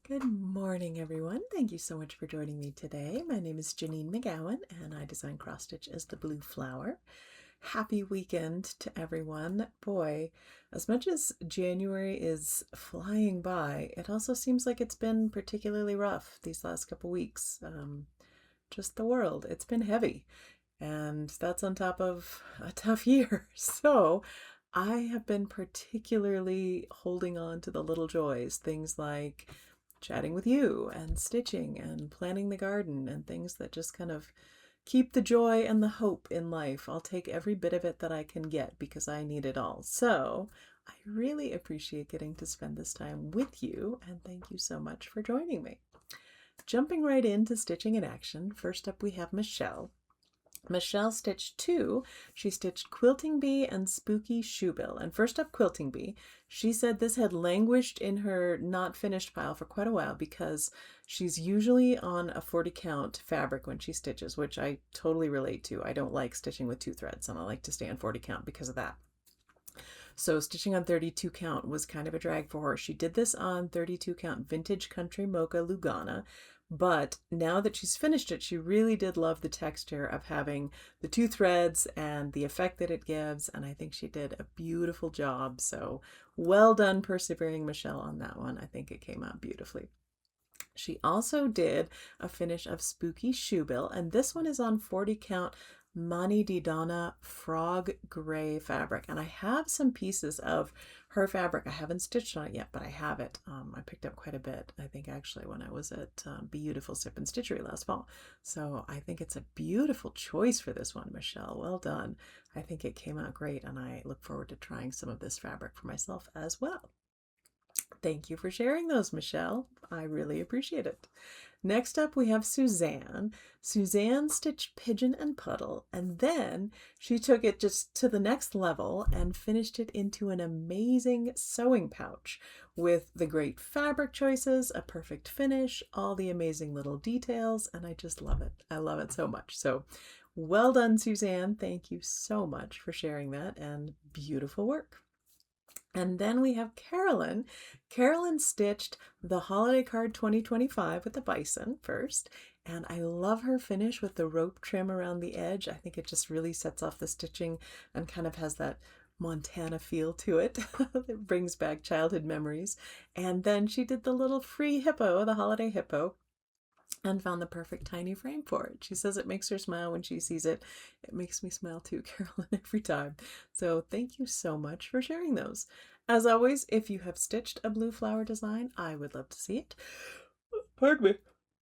Good morning, everyone. Thank you so much for joining me today. My name is Janine McGowan, and I design cross stitch as the Blue Flower. Happy weekend to everyone. Boy, as much as January is flying by, it also seems like it's been particularly rough these last couple weeks. Just the world. It's been heavy, and that's on top of a tough year. So I have been particularly holding on to the little joys, things like chatting with you and stitching and planting the garden and things that just kind of keep the joy and the hope in life. I'll take every bit of it that I can get because I need it all. So I really appreciate getting to spend this time with you, and thank you so much for joining me. Jumping right into stitching in action, first up we have Michelle. Michelle stitched two. She stitched Quilting Bee and Spooky Shoebill. And first up, Quilting Bee. She said this had languished in her not finished pile for quite a while because she's usually on a 40 count fabric when she stitches, which I totally relate to. I don't like stitching with two threads, and I like to stay on 40 count because of that. So stitching on 32 count was kind of a drag for her. She did this on 32 count Vintage Country Mocha Lugana, but now that she's finished it, she really did love the texture of having the two threads and the effect that it gives, and I think she did a beautiful job. So well done persevering, Michelle, on that one. I think it came out beautifully. She also did a finish of Spooky Shoebill, and this one is on 40 count Mani di Donna frog gray fabric, and I have some pieces of her fabric. I haven't stitched on it yet, but I have it. I picked up quite a bit, I think, actually, when I was at Beautiful Sip and Stitchery last fall. So I think it's a beautiful choice for this one, Michelle. Well done. I think it came out great, and I look forward to trying some of this fabric for myself as well. Thank you for sharing those, Michelle. I really appreciate it. Next up, we have Suzanne. Suzanne stitched Pigeon and Puddle, and then she took it just to the next level and finished it into an amazing sewing pouch with the great fabric choices, a perfect finish, all the amazing little details, and I just love it. I love it so much. So well done, Suzanne. Thank you so much for sharing that, and beautiful work. And then we have Carolyn. Carolyn stitched the Holiday Card 2025 with the bison first, and I love her finish with the rope trim around the edge. I think it just really sets off the stitching and kind of has that Montana feel to it. It brings back childhood memories. And then she did the little free hippo, the holiday hippo, and found the perfect tiny frame for it. She says it makes her smile when she sees it. It makes me smile too, Carolyn, every time. So thank you so much for sharing those. As always, if you have stitched a blue flower design, I would love to see it. Pardon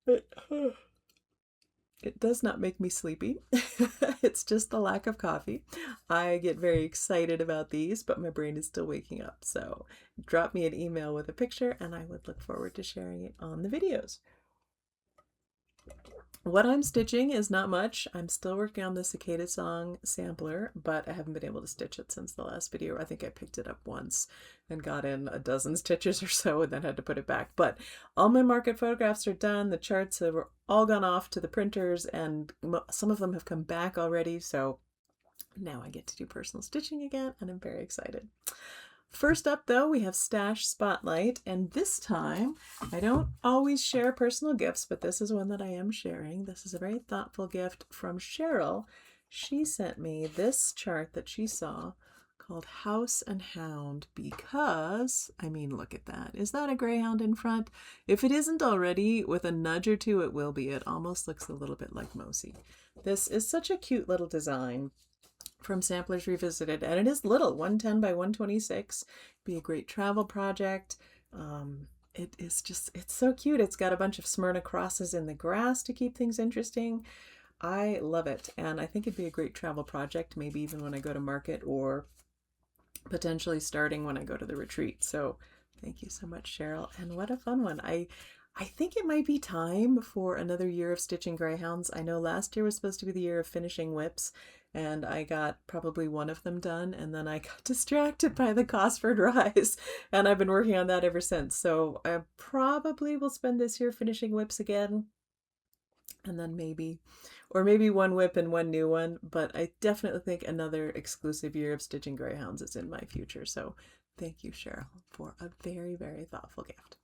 me. It does not make me sleepy. It's just the lack of coffee. I get very excited about these, but my brain is still waking up. So drop me an email with a picture and I would look forward to sharing it on the videos. What I'm stitching is not much. I'm still working on the Cicada Song sampler, but I haven't been able to stitch it since the last video. I think I picked it up once and got in a dozen stitches or so and then had to put it back. But all my market photographs are done. The charts have all gone off to the printers and some of them have come back already. So now I get to do personal stitching again and I'm very excited. First up, though, we have Stash Spotlight, and this time I don't always share personal gifts, but this is one that I am sharing. This is a very thoughtful gift from Cheryl. She sent me this chart that she saw called House and Hound because, I mean, look at that. Is that a greyhound in front? If it isn't already, with a nudge or two, it will be. It almost looks a little bit like Mosi. This is such a cute little design from Samplers Revisited, and it is little, 110 by 126. Be a great travel project. It is just, it's so cute. It's got a bunch of Smyrna crosses in the grass to keep things interesting. I love it, and I think it'd be a great travel project, maybe even when I go to market or potentially starting when I go to the retreat. So thank you so much, Cheryl, and what a fun one. I think it might be time for another year of stitching greyhounds. I know last year was supposed to be the year of finishing whips, and I got probably one of them done, and then I got distracted by the Cosford Rise, and I've been working on that ever since. So I probably will spend this year finishing whips again, and then maybe one whip and one new one, but I definitely think another exclusive year of stitching greyhounds is in my future. So thank you, Cheryl, for a very, very thoughtful gift.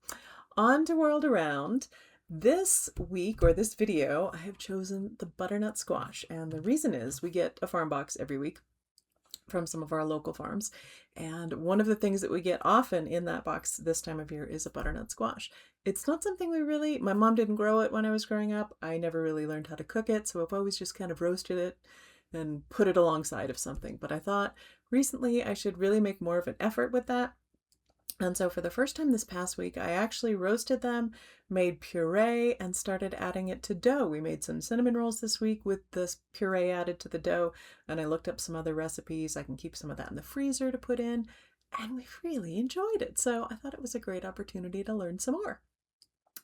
On to World Around. This week, or this video, I have chosen the butternut squash, and the reason is we get a farm box every week from some of our local farms, and one of the things that we get often in that box this time of year is a butternut squash. It's not something my mom didn't grow it when I was growing up. I never really learned how to cook it, so I've always just kind of roasted it and put it alongside of something. But I thought recently I should really make more of an effort with that. And so for the first time this past week, I actually roasted them, made puree, and started adding it to dough. We made some cinnamon rolls this week with this puree added to the dough, and I looked up some other recipes. I can keep some of that in the freezer to put in, and we've really enjoyed it. So I thought it was a great opportunity to learn some more.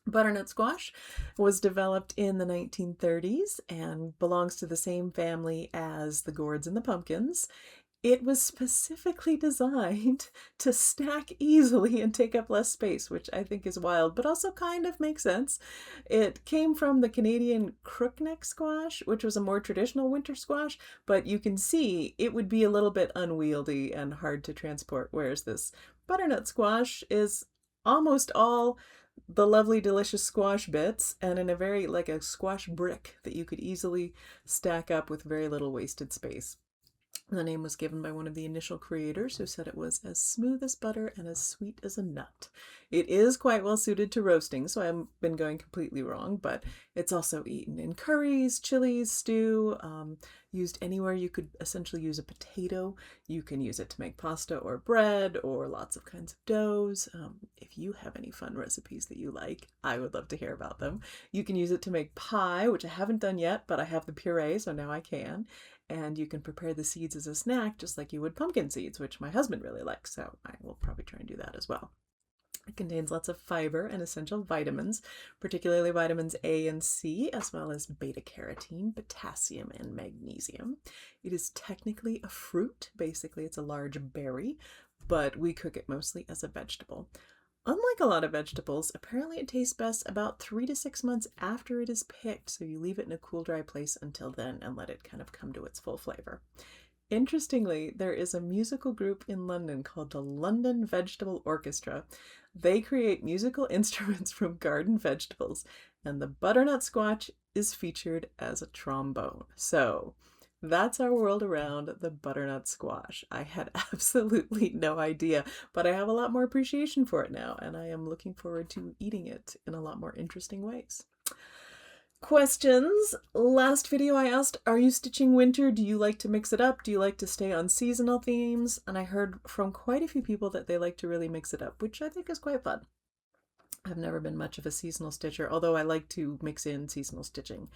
Butternut squash was developed in the 1930s and belongs to the same family as the gourds and the pumpkins. It was specifically designed to stack easily and take up less space, which I think is wild, but also kind of makes sense. It came from the Canadian crookneck squash, which was a more traditional winter squash, but you can see it would be a little bit unwieldy and hard to transport, whereas this butternut squash is almost all the lovely, delicious squash bits, and in a very, like a squash brick that you could easily stack up with very little wasted space. The name was given by one of the initial creators who said it was as smooth as butter and as sweet as a nut. It is quite well suited to roasting, so I haven't been going completely wrong, but it's also eaten in curries, chilies, stew, used anywhere you could essentially use a potato. You can use it to make pasta or bread or lots of kinds of doughs. If you have any fun recipes that you like, I would love to hear about them. You can use it to make pie, which I haven't done yet, but I have the puree, so now I can. And you can prepare the seeds as a snack just like you would pumpkin seeds, which my husband really likes, so I will probably try and do that as well. It contains lots of fiber and essential vitamins, particularly vitamins A and C, as well as beta-carotene, potassium, and magnesium. It is technically a fruit. Basically, it's a large berry, but we cook it mostly as a vegetable. Unlike a lot of vegetables, apparently it tastes best about 3 to 6 months after it is picked, so you leave it in a cool, dry place until then and let it kind of come to its full flavor. Interestingly, there is a musical group in London called the London Vegetable Orchestra. They create musical instruments from garden vegetables, and the butternut squash is featured as a trombone. So that's our world around the butternut squash. I had absolutely no idea, but I have a lot more appreciation for it now, and I am looking forward to eating it in a lot more interesting ways. Questions. Last video I asked, are you stitching winter? Do you like to mix it up? Do you like to stay on seasonal themes? And I heard from quite a few people that they like to really mix it up, which I think is quite fun. I've never been much of a seasonal stitcher, although I like to mix in seasonal stitching.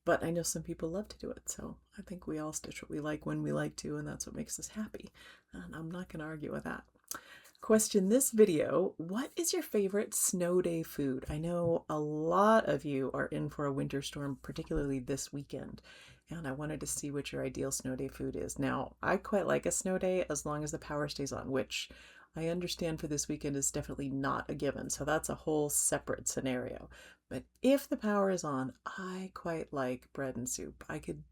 But I know some people love to do it, so I think we all stitch what we like when we like to, and that's what makes us happy. And I'm not going to argue with that. Question this video, what is your favorite snow day food? I know a lot of you are in for a winter storm, particularly this weekend, and I wanted to see what your ideal snow day food is. Now, I quite like a snow day as long as the power stays on, which I understand for this weekend is definitely not a given, so that's a whole separate scenario. But if the power is on, I quite like bread and soup. I could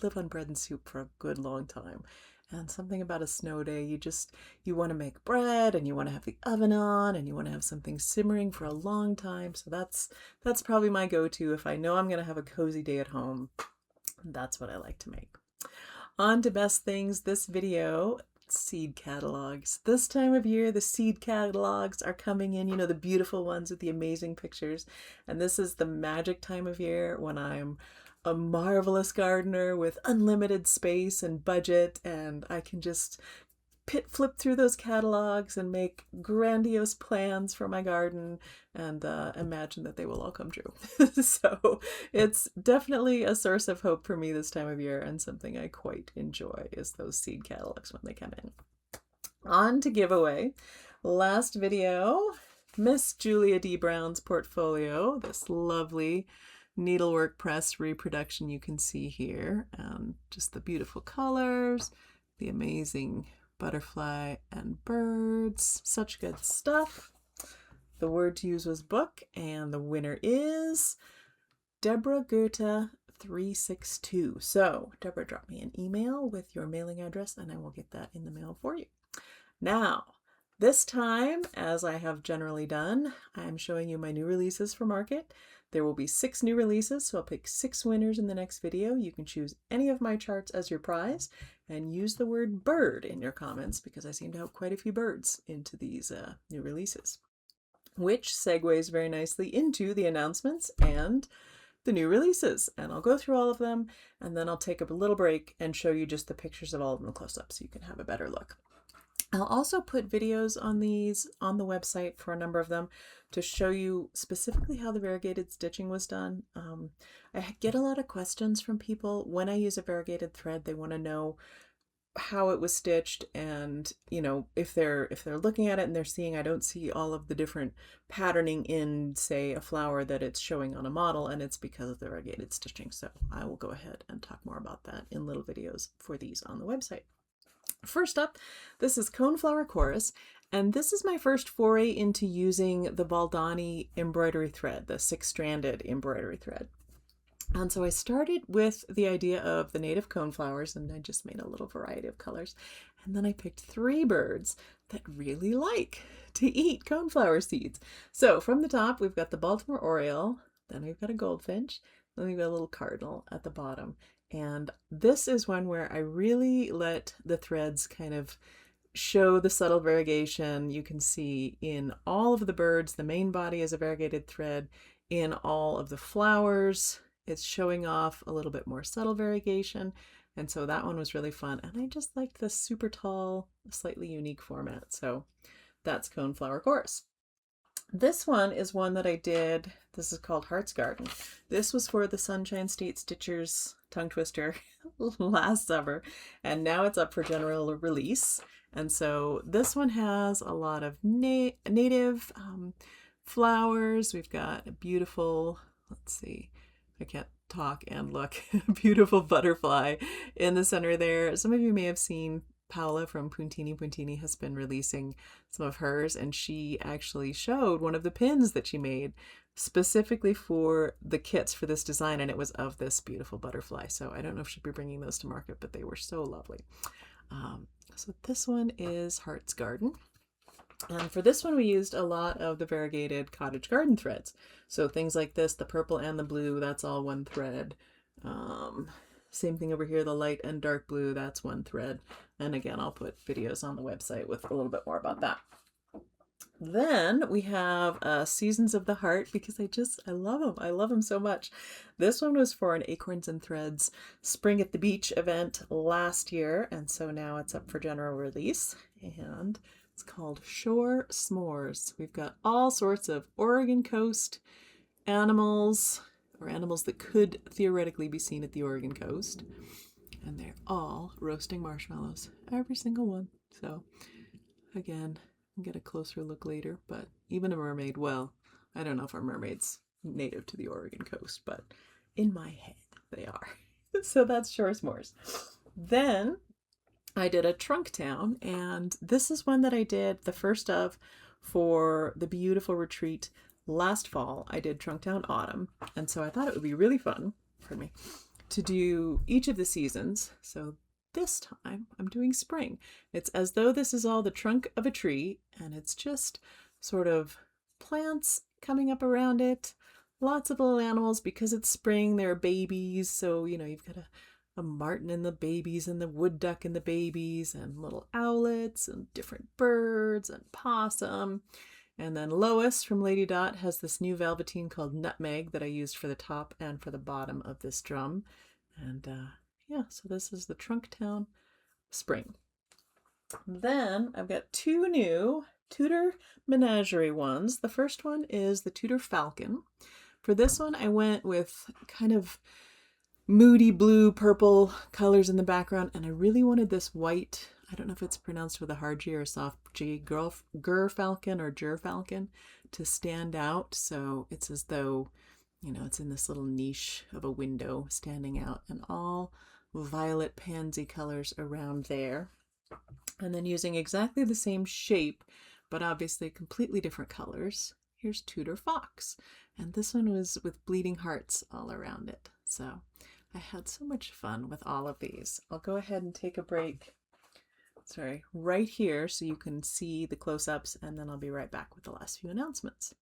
live on bread and soup for a good long time. And something about a snow day, you want to make bread and you want to have the oven on and you want to have something simmering for a long time. So that's probably my go-to if I know I'm going to have a cozy day at home. That's what I like to make. On to best things this video. Seed catalogs. This time of year, the seed catalogs are coming in, the beautiful ones with the amazing pictures. And this is the magic time of year when I'm a marvelous gardener with unlimited space and budget, and I can just flip through those catalogs and make grandiose plans for my garden and imagine that they will all come true. So it's definitely a source of hope for me this time of year, and something I quite enjoy is those seed catalogs when they come in. On to giveaway. Last video, Miss Julia D. Brown's portfolio, this lovely needlework press reproduction you can see here, just the beautiful colors, the amazing butterfly and birds, such good stuff. The word to use was book, and the winner is Deborah Goethe 362. So Deborah, drop me an email with your mailing address and I will get that in the mail for you. Now, This time, as I have generally done, I'm showing you my new releases for market. There will be 6 new releases, so I'll pick 6 winners in the next video. You can choose any of my charts as your prize and use the word bird in your comments because I seem to have quite a few birds into these new releases, which segues very nicely into the announcements and the new releases. And I'll go through all of them and then I'll take a little break and show you just the pictures of all of them close up so you can have a better look. I'll also put videos on these on the website for a number of them to show you specifically how the variegated stitching was done. I get a lot of questions from people when I use a variegated thread. They want to know how it was stitched, and you know, if they're looking at it and they're seeing I don't see all of the different patterning in, say, a flower that it's showing on a model, and it's because of the variegated stitching. So I will go ahead and talk more about that in little videos for these on the website. First up, this is Coneflower Chorus, and this is my first foray into using the Baldani embroidery thread, the 6-stranded embroidery thread. And so I started with the idea of the native coneflowers, and I just made a little variety of colors. And then I picked 3 birds that really like to eat coneflower seeds. So from the top, we've got the Baltimore Oriole, then we've got a goldfinch, then we've got a little cardinal at the bottom. And this is one where I really let the threads kind of show the subtle variegation. You can see in all of the birds, the main body is a variegated thread. In all of the flowers, it's showing off a little bit more subtle variegation. And so that one was really fun. And I just liked the super tall, slightly unique format. So that's Coneflower Chorus. This one is one that I did. This is called Heart's Garden. This was for the Sunshine State Stitchers tongue twister last summer, and now it's up for general release. And so this one has a lot of native flowers. We've got a beautiful, let's see, I can't talk and look, beautiful butterfly in the center there. Some of you may have seen Paola from Puntini. Puntini has been releasing some of hers, and she actually showed one of the pins that she made specifically for the kits for this design, and it was of this beautiful butterfly. So I don't know if she'll be bringing those to market, but they were so lovely. So this one is Heart's Garden. And for this one, we used a lot of the variegated cottage garden threads. So things like this, the purple and the blue, that's all one thread. Same thing over here, the light and dark blue, that's one thread. And again, I'll put videos on the website with a little bit more about that. Then we have Seasons of the Heart, because I love them. I love them so much. This one was for an Acorns and Threads Spring at the Beach event last year, and so now it's up for general release. And it's called Shore S'mores. We've got all sorts of Oregon coast animals, or animals that could theoretically be seen at the Oregon coast. And they're all roasting marshmallows, every single one. So again, I'll get a closer look later, but even a mermaid, well, I don't know if our mermaids native to the Oregon coast, but in my head they are. So that's Shore S'mores. Then I did a Trunk Town, and this is one that I did the first of for the beautiful retreat last fall. I did Trunk Town Autumn, and so I thought it would be really fun, pardon me, to do each of the seasons. So this time I'm doing spring. It's as though this is all the trunk of a tree, and it's just sort of plants coming up around it. Lots of little animals because it's spring. There are babies, so you know you've got a martin and the babies and the wood duck and the babies and little owlets and different birds and possum. And then Lois from Lady Dot has this new velveteen called Nutmeg that I used for the top and for the bottom of this drum. And yeah, so this is the Trunk Town Spring. Then I've got 2 new Tudor Menagerie ones. The first one is the Tudor Falcon. For this one, I went with kind of moody blue, purple colors in the background, and I really wanted this white, I don't know if it's pronounced with a hard G or a soft G, Gerfalcon or Gerfalcon, to stand out. So it's as though, you know, it's in this little niche of a window standing out, and all violet pansy colors around there. And then using exactly the same shape, but obviously completely different colors. Here's Tudor Fox. And this one was with bleeding hearts all around it. So I had so much fun with all of these. I'll go ahead and take a break. Let's sorry, right here so you can see the close-ups, and then I'll be right back with the last few announcements.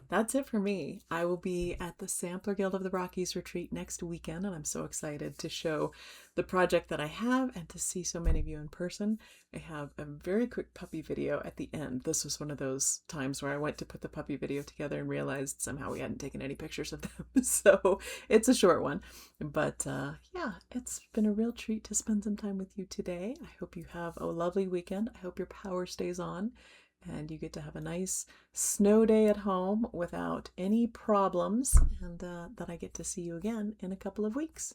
That's it for me. I will be at the Sampler Guild of the Rockies retreat next weekend, and I'm so excited to show the project that I have and to see so many of you in person. I have a very quick puppy video at the end. This was one of those times where I went to put the puppy video together and realized somehow we hadn't taken any pictures of them. So it's a short one. But yeah, it's been a real treat to spend some time with you today. I hope you have a lovely weekend. I hope your power stays on and you get to have a nice snow day at home without any problems, and that I get to see you again in a couple of weeks.